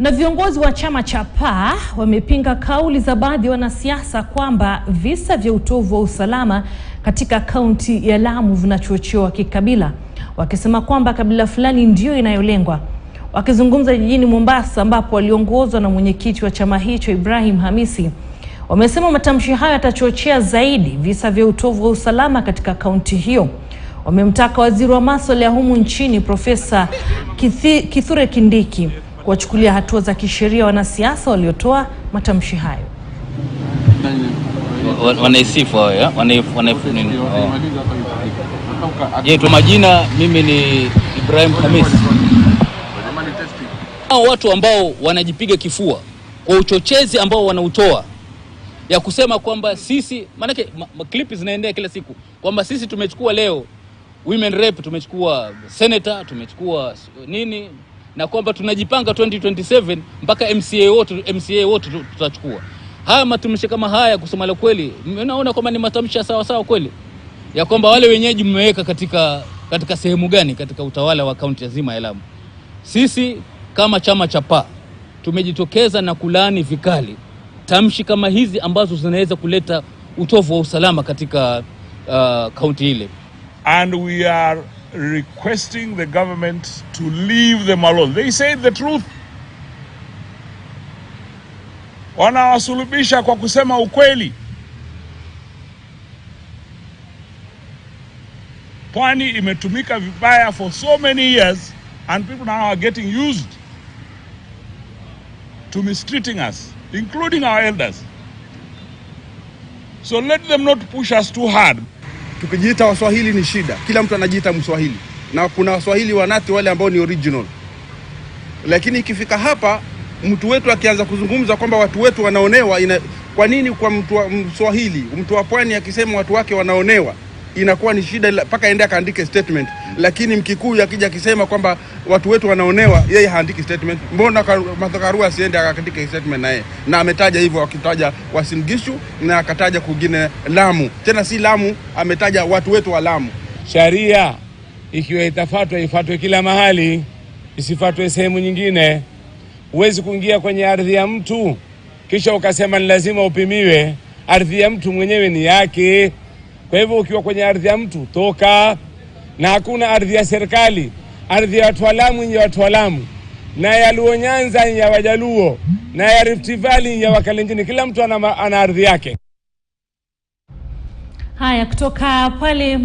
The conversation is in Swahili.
Na viongozi wa chama cha PAA wamepinga kauli za baadhi ya wanasiasa kwamba visa vya utovu wa usalama katika kaunti ya Lamu vinachochewa kikabila, wakisema kwamba kabila fulani ndio inayolengwa. Wakizungumza jijini Mombasa ambapo waliongozwa na mwenyekiti wa chama hicho Ibrahim Hamisi, wamesema matamshi hayo yatachochea zaidi visa vya utovu wa usalama katika kaunti hiyo. Wamemtaka waziri wa masuala ya humu nchini Profesa Kithure Kindiki kuwachukulia hatua za kisheria wanasiasa waliotoa matamshi hayo. Wanaisifu hao ya tu majina. Mimi ni Ibrahim Hamisi. Hao watu ambao wanajipiga kifua kwa uchochezi ambao wanautoa ya kusema kwamba sisi, manake clip zinaendea kila siku kwamba sisi tumechukua leo women rep, tumechukua senator, tumechukua nini, na kwamba tunajipanga 2027 mpaka MCA wote tutachukua. Haya matamshi kama haya, kusema la kweli, naona kwamba ni matamshi sawa sawa kweli ya kwamba wale wenyeji mmeweka katika sehemu gani katika utawala wa kaunti nzima ya Lamu. Sisi kama chama cha PAA tumejitokeza na kulaani vikali tamshi kama hizi ambazo zinaweza kuleta utovu wa usalama katika kaunti ile. And we are requesting the government to leave them alone. They say the truth. Wanawasulubisha kwa kusema ukweli. Pwani imetumika vibaya for so many years, and people now are getting used to mistreating us, including our elders. So let them not push us too hard. Tukijiita Waswahili ni shida. Kila mtu anajiita Mswahili. Na kuna Waswahili wanati wale ambao ni original. Lakini ikifika hapa mtu wetu akianza kuzungumza kwamba watu wetu wanaonewa, kwa nini kwa mtu wa Mswahili, mtu wa pwani akisema watu wake wanaonewa inakuwa ni shida mpaka aende akaandike statement. Lakini Mkikuyu akija akisema kwamba watu wetu wanaonewa, yeye haandiki statement. Mbona Martha Karua asiende akaandike statement naye? Na ametaja hivyo, akitaja Uasin Gishu na akataja kugine Lamu. Tena si Lamu, ametaja watu wetu wa Lamu. Sharia ikiwa itafuatwa, ifuatwe kila mahali, isifuatwe sehemu nyingine. Huwezi kuingia kwenye ardhi ya mtu kisha ukasema ni lazima upimiwe. Ardhi ya mtu mwenyewe ni yake. Kwa hivyo ukiwa kwenye ardhi ya mtu, toka. Na hakuna ardhi ya serikali. Ardhi ya watu wa Lamu ni ya watu wa Lamu, na ya Luo Nyanza ni ya Wajaluo, na ya Rift Valley ni ya Wakalenjin. Kila mtu ana ardhi yake. Haya, kutoka pale